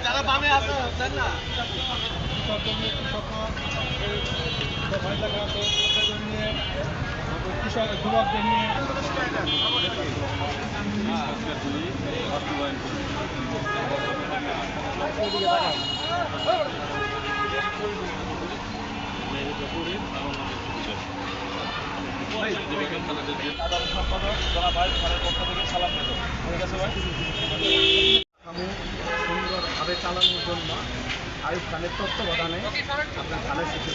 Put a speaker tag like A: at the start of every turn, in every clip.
A: যারা বামে আছে না কৃষক যুবকদের নিয়ে সাধারণ সম্পাদক জনাব আইয়ুব খানের পক্ষ থেকে সালাম পেল। ঠিক আছে ভাই, সুন্দরভাবে চালানোর জন্য আইয়ুব খানের তত্ত্বাবধানে আপনার ধানের শিশু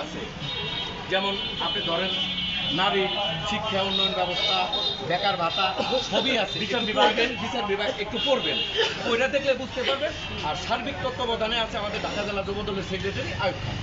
A: আছে। যেমন আপনি ধরেন নারী শিক্ষা উন্নয়ন ব্যবস্থা, বেকার ভাতা সবই আছে। বিচার বিভাগ একটু পড়বেন, ওইটা দেখলে বুঝতে পারবেন। আর সার্বিক তত্ত্বাবধানে আছে আমাদের ঢাকা জেলা যুবদলের সেক্রেটারি আইয়ুব খান।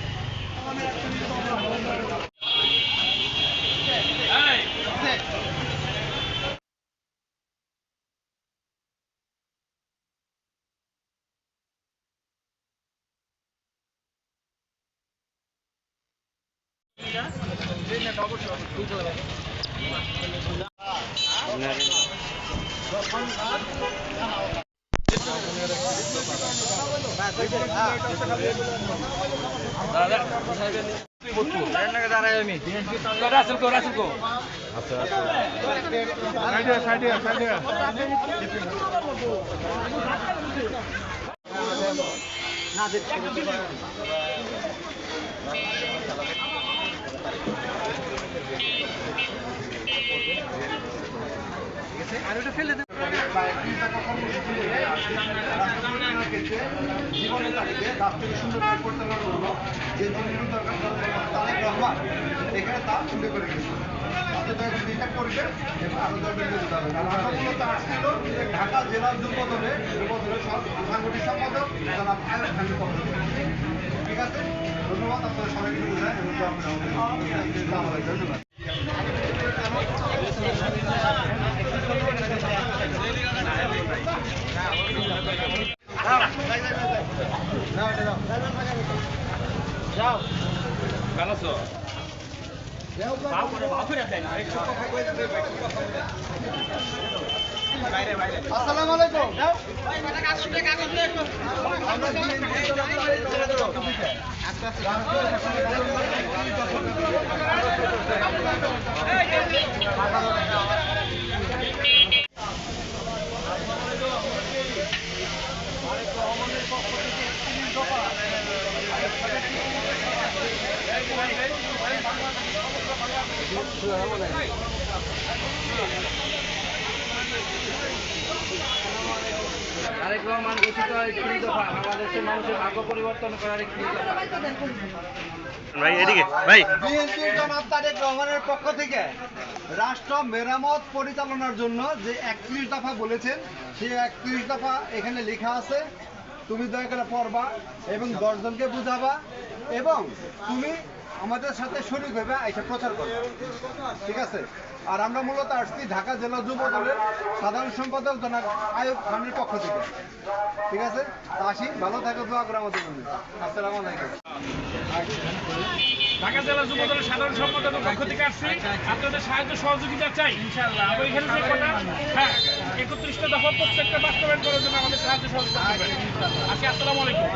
A: জীবনের তালিকে রাষ্ট্রীয় সুন্দর পরিচালনার জন্য যে জরুরি দরকার তারেক রহমান এখানে তা উল্লেখ করে গেছে। করবে এবং আরো ঢাকা জেলার যুবদলের সাংগঠনিক সম্পাদক জনাব আইয়ুব খানের পক্ষ থেকে। ঠিক আছে, ধন্যবাদ আপনারা সবাইকে বুঝায় এবং ধন্যবাদ। আসসালামু আলাইকুম। তারেক রহমান ঘোষিত ৩ দফা বাংলাদেশের মানুষের ভাগ্য পরিবর্তন করার একটি বিএনপি জনাব তারেক রহমানের পক্ষ থেকে রাষ্ট্র মেরামত পরিচালনার জন্য যে ৩১ দফা বলেছেন, সেই ৩১ দফা এখানে লেখা আছে। তুমি দয়া করে পড়বা এবং ১০ জনকে বুঝাবা এবং তুমি আমাদের সাথে শরীক হইবে, এটা প্রচার করবে। ঠিক আছে। আর আমরা মূলত আসছি ঢাকা জেলা যুব দলের সাধারণ সম্পাদক জনাব আইয়ুব খানের পক্ষ থেকে। ঠিক আছে, আসি, ভালো থাকো, দোয়া করে আমাদের জন্য। আসসালামু আলাইকুম।
B: ঢাকা জেলা যুব দলের সাধারণ সম্পাদকের পক্ষ থেকে আসছি, আপনাদের সাহায্য সহযোগিতা চাই ইনশাআল্লাহ। এখানে যে কথা ৩১টা দফা প্রত্যেকটা বাস্তবায়ন করার জন্য আমাদের সাহায্য সহযোগিতা করবেন। আসি, আসসালামু আলাইকুম।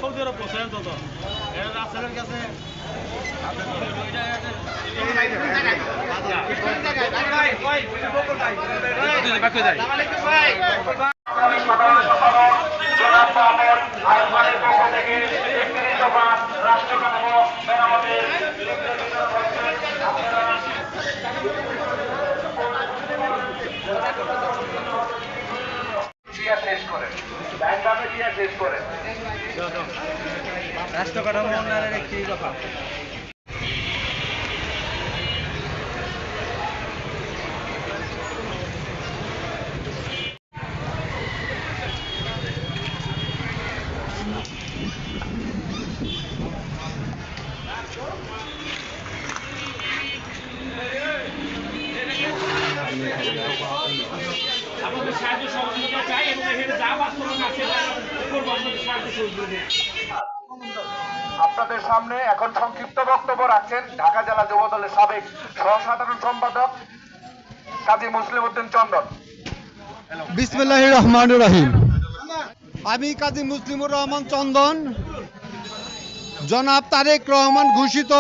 B: সৌদি আরব পৌঁছায় তত এটা রাস্তার কাছে
A: রাষ্ট্র কাঠামো উন্নয়নের একটি দফা।
B: আপনাদের সাহায্য সহযোগিতা চাই এবং এখানে যা বাস্তবায়ন আছে করবো আপনাদের সাহায্য সহযোগিতা।
C: আপনাদের সামনে এখন সংক্ষিপ্ত বক্তব্য রাখছেন ঢাকা জেলা যুব দলের সাবেক সহসাধারণ সম্পাদক কাজী মুসলিম উদ্দিন চন্দন।
A: বিসমিল্লাহির রহমানির রহিম। আমি কাজী মুসলিমুর রহমান চন্দন জনাব তারেক রহমান ঘোষিত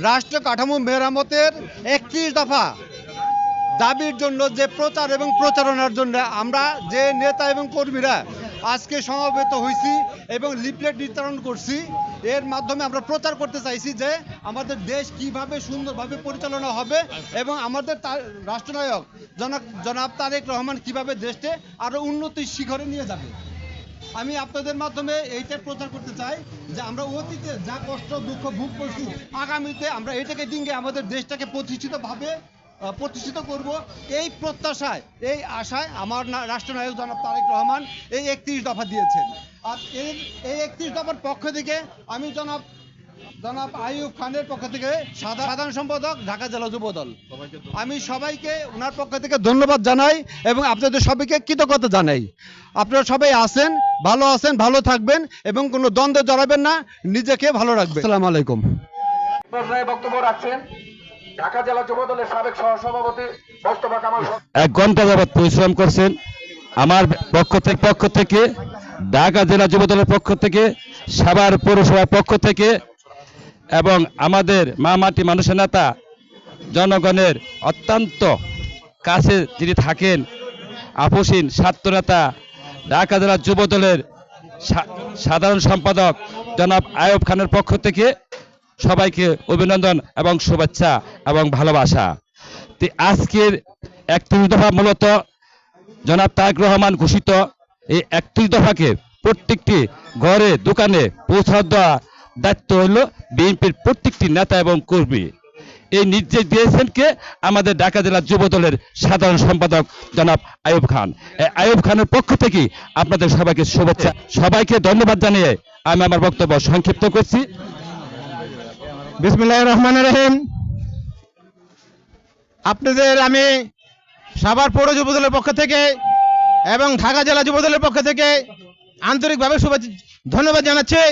A: রাষ্ট্র কাঠামো মেরামতের 31 দফা দাবির জন্য যে প্রচার এবং প্রচারণার জন্য আমরা যে নেতা এবং কর্মীরা আজকে সমবেত হয়েছি এবং লিফলেট বিতরণ করছি, এর মাধ্যমে আমরা প্রচার করতে চাইছি যে আমাদের দেশ কিভাবে সুন্দরভাবে পরিচালনা হবে এবং আমাদের রাষ্ট্রনায়ক জনাব তারেক রহমান কিভাবে দেশকে আরো উন্নতির শিখরে নিয়ে যাবে। আমি আপনাদের মাধ্যমে এইটা প্রচার করতে চাই যে আমরা অতীতে যা কষ্ট দুঃখ ভোগ করছি, আগামীতে আমরা এটাকে ডিঙ্গে আমাদের দেশটাকে প্রতিষ্ঠিত করব, এই প্রত্যাশায় এই আশায় আমার রাষ্ট্রনায়ক জনাব তারেক রহমান এই 31 দফা দিয়েছেন। আর এই 31 দফার পক্ষ থেকে আমি জনাব আইয়ুব খানের পক্ষ থেকে সাধারণ সম্পাদক ঢাকা জেলা যুবদল, আমি সবাইকে ওনার পক্ষ থেকে ধন্যবাদ জানাই এবং আপনাদের সবাইকে কৃতজ্ঞতা জানাই। আপনারা সবাই আছেন, ভালো থাকবেন এবং কোনো দ্বন্দ্বে জড়াবেন না, নিজেকে ভালো রাখবেন। আসসালামু আলাইকুম।
C: পর্যায়ে বক্তব্য রাখছেন ঢাকা জেলা যুব দলের সাবেক সহসভাপতি মোস্তফা কামাল।
D: 1 ঘন্টা যাবৎ পরিশ্রম করছেন। আমার পক্ষ থেকে ঢাকা জেলা যুব দলের পক্ষ থেকে, সাভার পৌরসভার পক্ষ থেকে এবং আমাদের মা মাটি মানুষের নেতা জনগণের অত্যন্ত কাছে যিনি থাকেন আপসীন ছাত্র নেতা ঢাকা জেলা যুব দলের সাধারণ সম্পাদক জনাব আইয়ুব খানের পক্ষ থেকে সবাইকে অভিনন্দন এবং শুভেচ্ছা এবং ভালোবাসা। আজকের 31 দফা মূলত জনাব তারেক রহমান ঘোষিত এই 31 দফাকে প্রত্যেকটি ঘরে দোকানে পৌঁছা দেওয়া দায়িত্ব হল বিএনপির প্রত্যেকটি নেতা এবং কর্মী। এই নির্দেশ দিয়েছেন কে? আমাদের ঢাকা জেলা যুব দলের সাধারণ সম্পাদক জনাব আইয়ুব খান। আইয়ুব খানের পক্ষ থেকে আপনাদের সবাইকে শুভেচ্ছা, সবাইকে ধন্যবাদ জানিয়ে আমি আমার বক্তব্য সংক্ষিপ্ত করছি।
E: বিসমিল্লাহির রহমানির রহিম। আপনাদের আমি সাভার পৌর যুব দলের পক্ষ থেকে এবং ঢাকা জেলা যুব দলের পক্ষ থেকে আন্তরিকভাবে ধন্যবাদ জানাচ্ছি।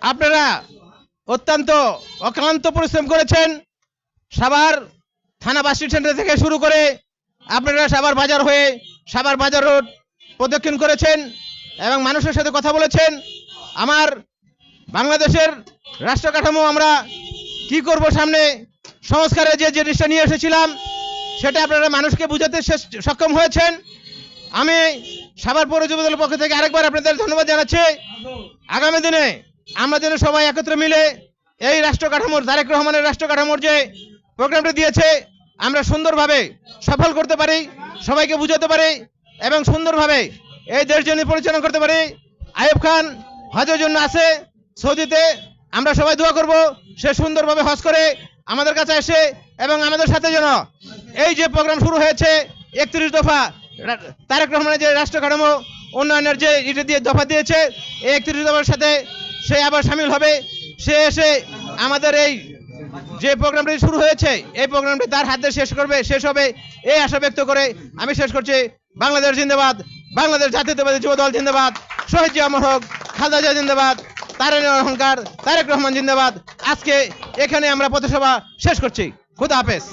E: আপনারা অত্যন্ত অক্লান্ত পরিশ্রম করেছেন। সাভার থানা বাস সেন্টার থেকে শুরু করে আপনারা সাভার বাজার হয়ে সাভার বাজার রোড প্রদক্ষিণ করেছেন এবং মানুষের সাথে কথা বলেছেন। আমার বাংলাদেশের রাষ্ট্র কাঠামো আমরা কি করব, সামনে সংস্কারে যে জিনিসটা নিয়ে এসেছিলাম সেটা আপনারা মানুষকে বুঝাতে সক্ষম হয়েছেন। আমি সাভার পৌর যুব দলের পক্ষ থেকে আরেকবার আপনাদের ধন্যবাদ জানাচ্ছি। আগামী দিনে আমরা যেন সবাই একত্রে মিলে এই রাষ্ট্র কাঠামোর, তারেক রহমানের রাষ্ট্র কাঠামোর যে প্রোগ্রামটা দিয়েছে আমরা সুন্দরভাবে সফল করতে পারি, সবাইকে বুঝাতে পারি এবং সুন্দরভাবে এই দেশ জন্য পরিচালনা করতে পারি। আইয়ুব খান হজের জন্য আছে সৌদিতে, আমরা সবাই দোয়া করব সে সুন্দরভাবে হজ করে আমাদের কাছে এসে এবং আমাদের সাথে যেন এই যে প্রোগ্রাম শুরু হয়েছে 31 দফা তারেক রহমানের যে রাষ্ট্র কাঠামো উন্নয়নের যে এটা দিয়ে দফা দিয়েছে, এই 31 দফার সাথে সে আবার সামিল হবে। সে এসে আমাদের এই যে প্রোগ্রামটি শুরু হয়েছে এই প্রোগ্রামটি তার হাতে শেষ হবে এই আশা ব্যক্ত করে আমি শেষ করছি। বাংলাদেশ জিন্দাবাদ, বাংলাদেশ জাতীয়তাবাদী যুব দল জিন্দাবাদ, শহীদ জিয়া অমর হোক, খালেদা জিয়া জিন্দাবাদ, তারেক অহংকার, তারেক রহমান জিন্দাবাদ। আজকে এখানে আমরা পথসভা শেষ করছি। খুদা হাফেজ।